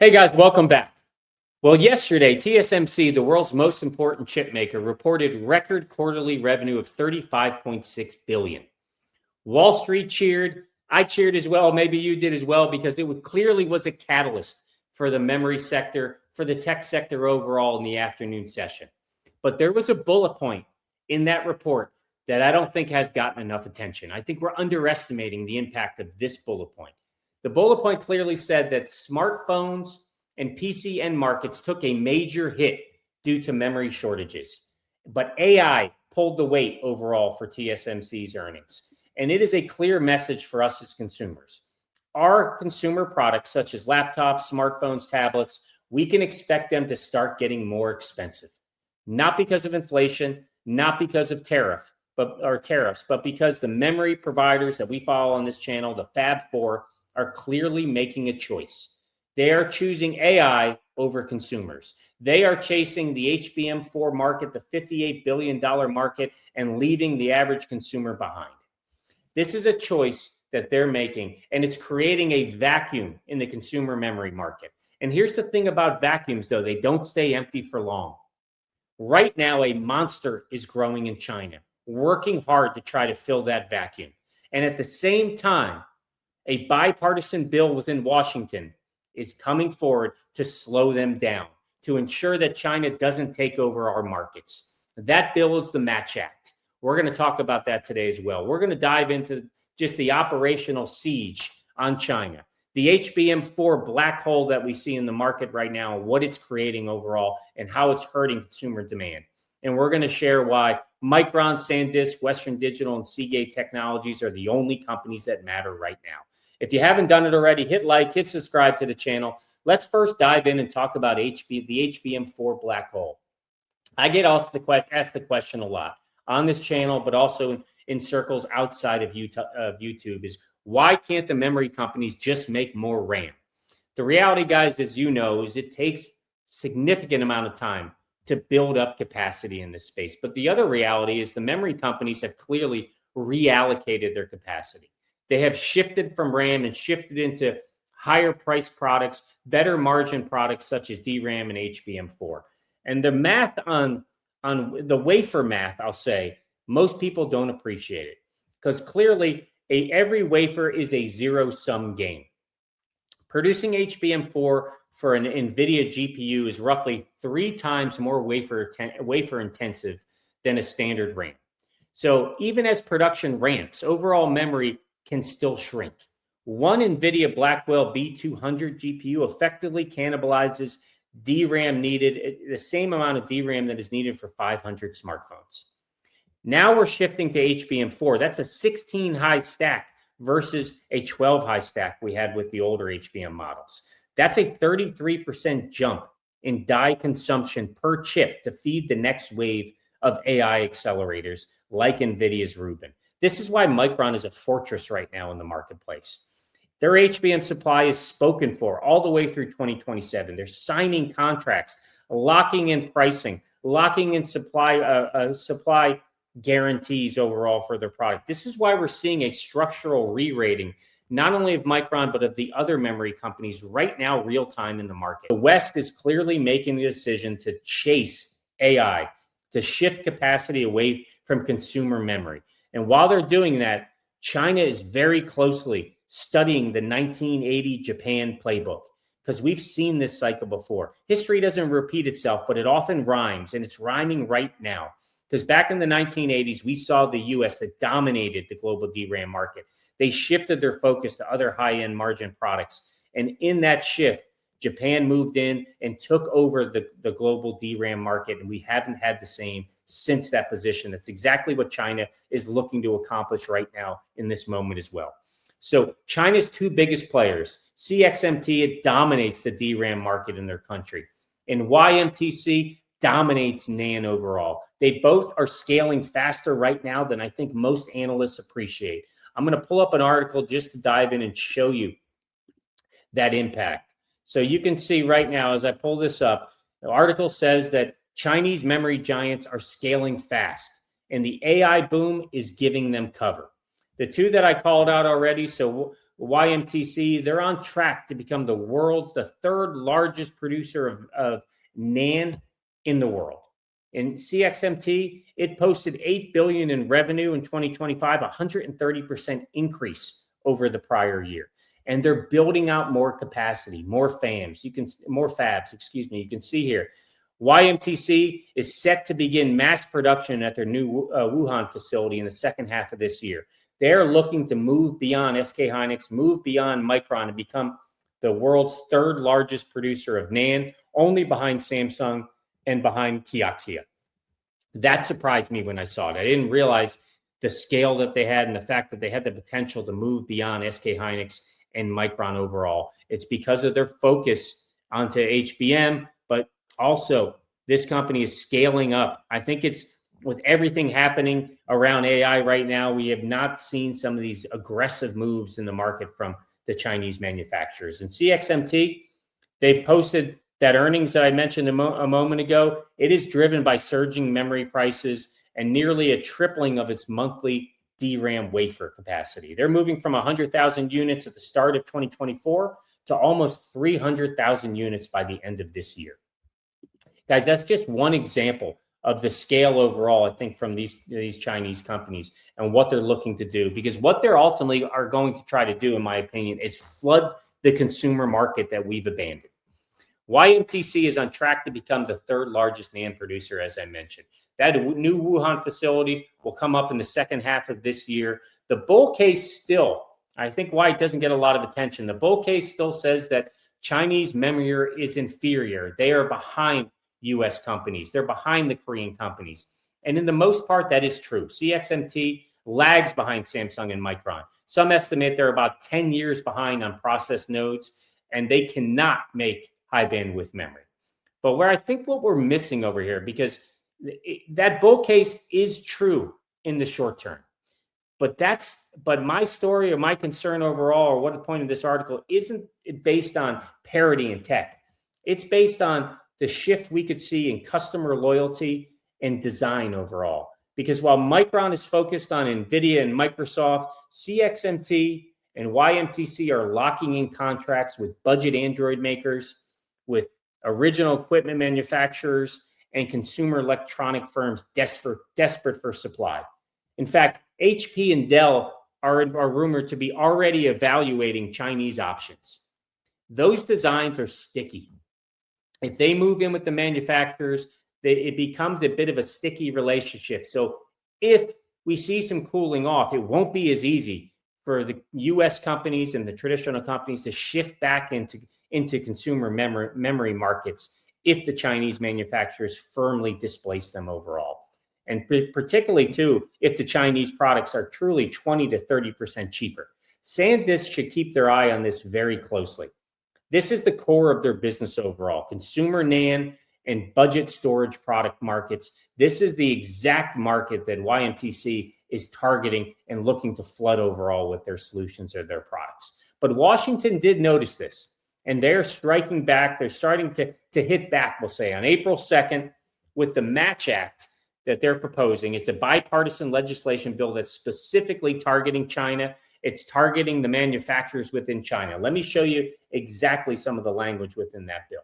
Hey guys, welcome back. Well, yesterday, TSMC, the world's most important chip maker, reported record quarterly revenue of $35.6 billion. Wall Street cheered. I cheered as well. Maybe you did as well, because it clearly was a catalyst for the memory sector, for the tech sector overall in the afternoon session. But there was a bullet point in that report that I don't think has gotten enough attention. I think we're underestimating the impact of this bullet point. The bullet point clearly said that smartphones and PC end markets took a major hit due to memory shortages, but AI pulled the weight overall for TSMC's earnings. And it is a clear message for us as consumers. Our consumer products, such as laptops, smartphones, tablets, we can expect them to start getting more expensive. Not because of inflation, not because of tariffs, but because the memory providers that we follow on this channel, the Fab Four, are clearly making a choice. They are choosing AI over consumers. They are chasing the HBM4 market, the $58 billion market, and leaving the average consumer behind. This is a choice that they're making, and it's creating a vacuum in the consumer memory market. And here's the thing about vacuums, though. They don't stay empty for long. Right now, a monster is growing in China, working hard to try to fill that vacuum. And at the same time, a bipartisan bill within Washington is coming forward to slow them down, to ensure that China doesn't take over our markets. That bill is the Match Act. We're going to talk about that today as well. We're going to dive into just the operational siege on China, the HBM4 black hole that we see in the market right now, what it's creating overall, and how it's hurting consumer demand. And we're going to share why Micron, SanDisk, Western Digital, and Seagate Technologies are the only companies that matter right now. If you haven't done it already, hit like, hit subscribe to the channel. Let's first dive in and talk about the HBM4 black hole. I get asked the question a lot on this channel, but also in circles outside of YouTube, is why can't the memory companies just make more RAM? The reality, guys, as you know, is it takes significant amount of time to build up capacity in this space. But the other reality is the memory companies have clearly reallocated their capacity. They have shifted from RAM and shifted into higher price products, better margin products such as DRAM and HBM4. And the math on the wafer math, I'll say, most people don't appreciate it, because clearly every wafer is a zero-sum game. Producing HBM4 for an NVIDIA GPU is roughly 3 times more wafer intensive than a standard RAM. So even as production ramps, overall memory can still shrink. One NVIDIA Blackwell B200 GPU effectively cannibalizes DRAM needed, the same amount of DRAM that is needed for 500 smartphones. Now we're shifting to HBM4. That's a 16 high stack versus a 12 high stack we had with the older HBM models. That's a 33% jump in die consumption per chip to feed the next wave of AI accelerators like NVIDIA's Rubin. This is why Micron is a fortress right now in the marketplace. Their HBM supply is spoken for all the way through 2027. They're signing contracts, locking in pricing, locking in supply guarantees overall for their product. This is why we're seeing a structural re-rating, not only of Micron, but of the other memory companies right now, real time in the market. The West is clearly making the decision to chase AI, to shift capacity away from consumer memory. And while they're doing that, China is very closely studying the 1980 Japan playbook, because we've seen this cycle before. History doesn't repeat itself, but it often rhymes, and it's rhyming right now. Because back in the 1980s, we saw the U.S. that dominated the global DRAM market. They shifted their focus to other high-end margin products. And in that shift, Japan moved in and took over the global DRAM market, and we haven't had the same since that position. That's exactly what China is looking to accomplish right now in this moment as well. So China's 2 biggest players, CXMT, it dominates the DRAM market in their country, and YMTC dominates NAND overall. They both are scaling faster right now than I think most analysts appreciate. I'm going to pull up an article just to dive in and show you that impact. So you can see right now, as I pull this up, the article says that Chinese memory giants are scaling fast, and the AI boom is giving them cover. The 2 that I called out already, so YMTC, they're on track to become the third largest producer of NAND in the world. In CXMT, it posted $8 billion in revenue in 2025, 130% increase over the prior year. And they're building out more capacity, more fabs. You can see here, YMTC is set to begin mass production at their new Wuhan facility in the second half of this year. They're looking to move beyond SK Hynix, move beyond Micron, and become the world's third largest producer of NAND, only behind Samsung and behind Kioxia. That surprised me when I saw it. I didn't realize the scale that they had and the fact that they had the potential to move beyond SK Hynix and Micron overall. It's because of their focus onto HBM, but also this company is scaling up. I think it's with everything happening around AI right now, we have not seen some of these aggressive moves in the market from the Chinese manufacturers. And CXMT, they posted that earnings that I mentioned a moment ago. It is driven by surging memory prices and nearly a tripling of its monthly DRAM wafer capacity. They're moving from 100,000 units at the start of 2024 to almost 300,000 units by the end of this year. Guys, that's just one example of the scale overall, I think, from these Chinese companies and what they're looking to do. Because what they're ultimately are going to try to do, in my opinion, is flood the consumer market that we've abandoned. YMTC is on track to become the third largest NAND producer, as I mentioned. That new Wuhan facility will come up in the second half of this year. The bull case still, I think why it doesn't get a lot of attention, the bull case still says that Chinese memory is inferior. They are behind US companies. They're behind the Korean companies. And in the most part, that is true. CXMT lags behind Samsung and Micron. Some estimate they're about 10 years behind on process nodes, and they cannot make high bandwidth memory. But where I think what we're missing over here, because that bull case is true in the short term, but my story or my concern overall, or what the point of this article isn't based on parity in tech. It's based on the shift we could see in customer loyalty and design overall. Because while Micron is focused on NVIDIA and Microsoft, CXMT and YMTC are locking in contracts with budget Android makers, with original equipment manufacturers, and consumer electronic firms desperate for supply. In fact, HP and Dell are rumored to be already evaluating Chinese options. Those designs are sticky. If they move in with the manufacturers, it becomes a bit of a sticky relationship. So if we see some cooling off, it won't be as easy for the US companies and the traditional companies to shift back into consumer memory markets if the Chinese manufacturers firmly displace them overall. And particularly, too, if the Chinese products are truly 20 to 30% cheaper. SanDisk should keep their eye on this very closely. This is the core of their business overall, consumer NAND and budget storage product markets. This is the exact market that YMTC is targeting and looking to flood overall with their solutions or their products. But Washington did notice this, and they're striking back. They're starting to hit back, we'll say, on April 2nd with the Match Act that they're proposing. It's a bipartisan legislation bill that's specifically targeting China. It's targeting the manufacturers within China. Let me show you exactly some of the language within that bill.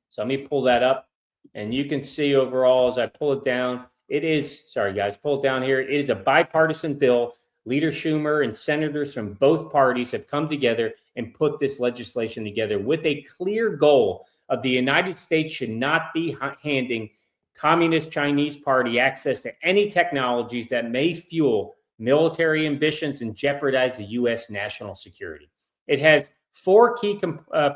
So let me pull that up, and you can see overall as I pull it down, pull it down here. It is a bipartisan bill. Leader Schumer and senators from both parties have come together and put this legislation together with a clear goal of the United States should not be handing Communist Chinese Party access to any technologies that may fuel military ambitions and jeopardize the U.S. national security. It has four key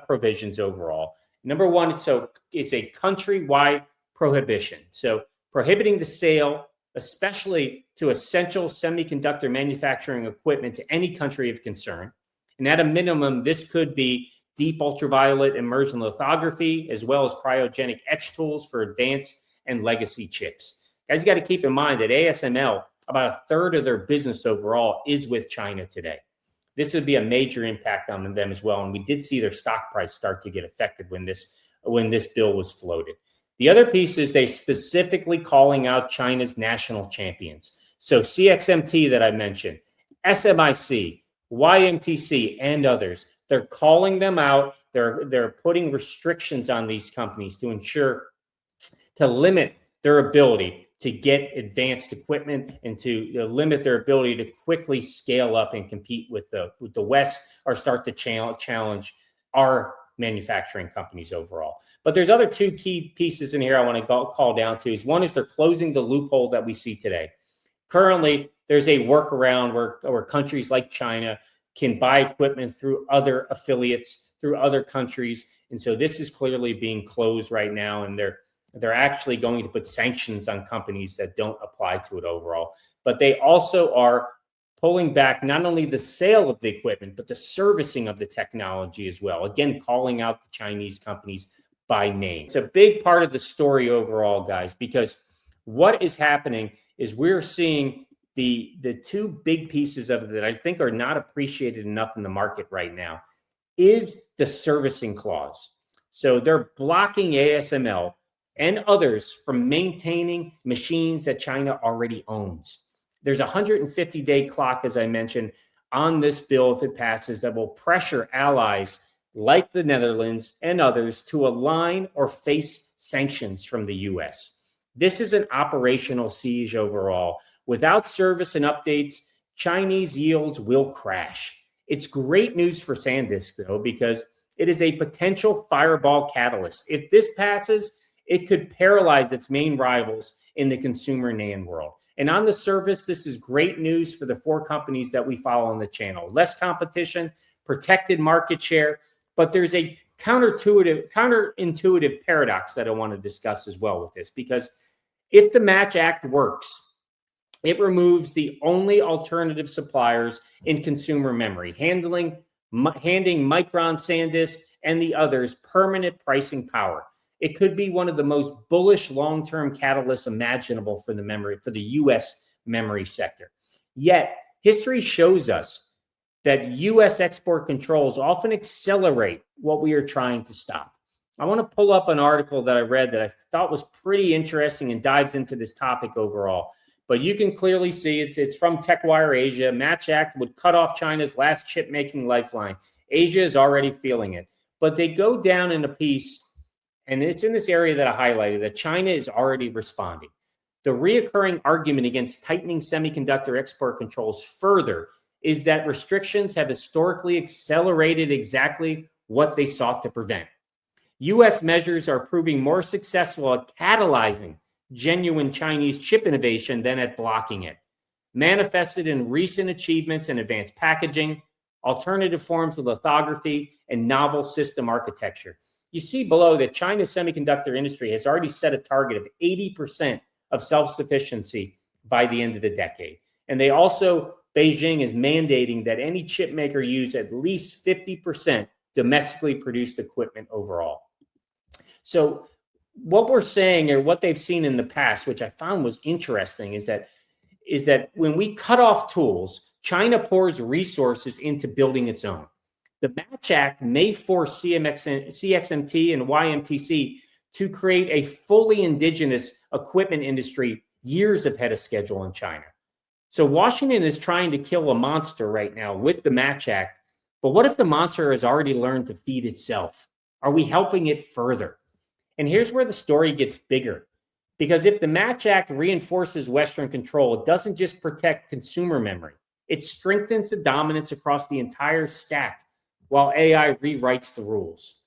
provisions overall. Number one, it's a countrywide prohibition. So prohibiting the sale, especially to essential semiconductor manufacturing equipment to any country of concern. And at a minimum, this could be deep ultraviolet immersion lithography, as well as cryogenic etch tools for advanced and legacy chips. Guys, you got to keep in mind that ASML, about a third of their business overall is with China today. This would be a major impact on them as well. And we did see their stock price start to get affected when this bill was floated. The other piece is they specifically calling out China's national champions. So CXMT that I mentioned, SMIC, YMTC, and others. They're calling them out. They're putting restrictions on these companies to limit their ability to get advanced equipment and to limit their ability to quickly scale up and compete with the West, or start to challenge our manufacturing companies overall. But there's other two key pieces in here I want to call down to. One is they're closing the loophole that we see today. Currently, there's a workaround where countries like China can buy equipment through other affiliates, through other countries. And so this is clearly being closed right now, and they're actually going to put sanctions on companies that don't apply to it overall. But they also are pulling back not only the sale of the equipment, but the servicing of the technology as well. Again, calling out the Chinese companies by name. It's a big part of the story overall, guys, because what is happening is we're seeing the two big pieces of it that I think are not appreciated enough in the market right now is the servicing clause. So they're blocking ASML and others from maintaining machines that China already owns. There's a 150-day clock, as I mentioned, on this bill if it passes, that will pressure allies like the Netherlands and others to align or face sanctions from the US. This is an operational siege overall. Without service and updates, Chinese yields will crash. It's great news for SanDisk, though, because it is a potential fireball catalyst. If this passes, it could paralyze its main rivals in the consumer NAND world. And on the surface, this is great news for the four companies that we follow on the channel. Less competition, protected market share, but there's a counterintuitive paradox that I want to discuss as well with this, because if the Match Act works, it removes the only alternative suppliers in consumer memory, handing Micron, SanDisk, and the others permanent pricing power. It could be one of the most bullish long-term catalysts imaginable for the U.S. memory sector. Yet, history shows us that U.S. export controls often accelerate what we are trying to stop. I want to pull up an article that I read that I thought was pretty interesting and dives into this topic overall. But you can clearly see it's from TechWire Asia. Match Act would cut off China's last chip-making lifeline. Asia is already feeling it. But they go down in a piece, and it's in this area that I highlighted, that China is already responding. The reoccurring argument against tightening semiconductor export controls further is that restrictions have historically accelerated exactly what they sought to prevent. U.S. measures are proving more successful at catalyzing genuine Chinese chip innovation than at blocking it, manifested in recent achievements in advanced packaging, alternative forms of lithography, and novel system architecture. You see below that China's semiconductor industry has already set a target of 80% of self-sufficiency by the end of the decade. And they also, Beijing is mandating that any chip maker use at least 50% domestically produced equipment overall. So what we're saying, or what they've seen in the past, which I found was interesting, is that when we cut off tools, China pours resources into building its own. The Match Act may force CXMT and YMTC to create a fully indigenous equipment industry years ahead of schedule in China. So Washington is trying to kill a monster right now with the Match Act. But what if the monster has already learned to feed itself? Are we helping it further? And here's where the story gets bigger. Because if the Match Act reinforces Western control, it doesn't just protect consumer memory. It strengthens the dominance across the entire stack while AI rewrites the rules.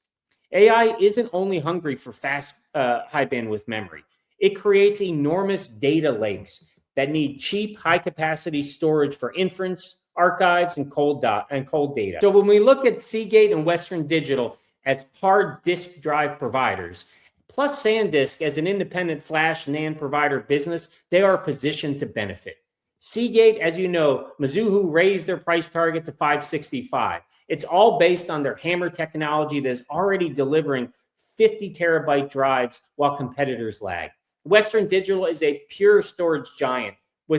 AI isn't only hungry for fast, high bandwidth memory. It creates enormous data lakes that need cheap, high-capacity storage for inference, archives, and cold data. So when we look at Seagate and Western Digital as hard disk drive providers, plus SanDisk as an independent flash NAND provider business, they are positioned to benefit. Seagate, as you know, Mizuho raised their price target to $565. It's all based on their HAMR technology that is already delivering 50 terabyte drives while competitors lag. Western Digital is a pure storage giant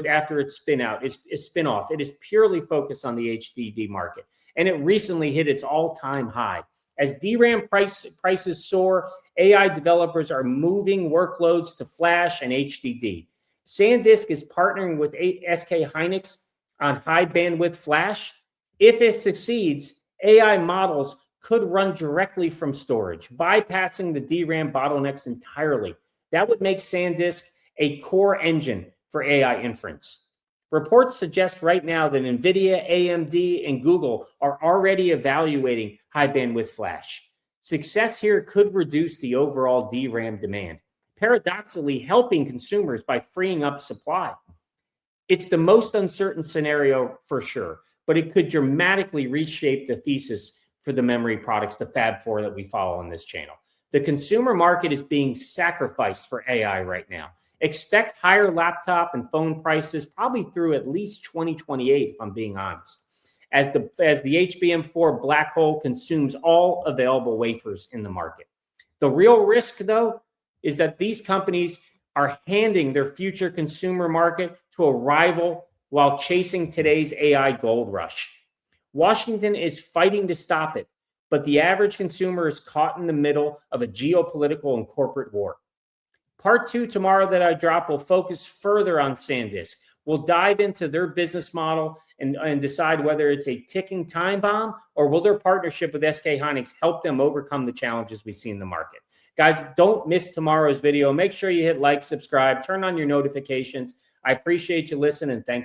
after its spin-off. It is purely focused on the HDD market, and it recently hit its all-time high. As DRAM prices soar, AI developers are moving workloads to flash and HDD. SanDisk is partnering with SK Hynix on high bandwidth flash, If it succeeds, AI models could run directly from storage, bypassing the DRAM bottlenecks entirely. That would make SanDisk a core engine for AI inference. Reports suggest right now that NVIDIA, AMD, and Google are already evaluating high bandwidth flash. Success here could reduce the overall DRAM demand, paradoxically helping consumers by freeing up supply. It's the most uncertain scenario for sure, but it could dramatically reshape the thesis for the memory products, the Fab 4 that we follow on this channel. The consumer market is being sacrificed for AI right now. Expect higher laptop and phone prices probably through at least 2028, if I'm being honest, as the HBM4 black hole consumes all available wafers in the market. The real risk, though, is that these companies are handing their future consumer market to a rival while chasing today's AI gold rush. Washington is fighting to stop it, but the average consumer is caught in the middle of a geopolitical and corporate war. Part 2 tomorrow that I drop will focus further on SanDisk. We'll dive into their business model and decide whether it's a ticking time bomb or will their partnership with SK Hynix help them overcome the challenges we see in the market. Guys, don't miss tomorrow's video. Make sure you hit like, subscribe, turn on your notifications. I appreciate you listening, and thanks.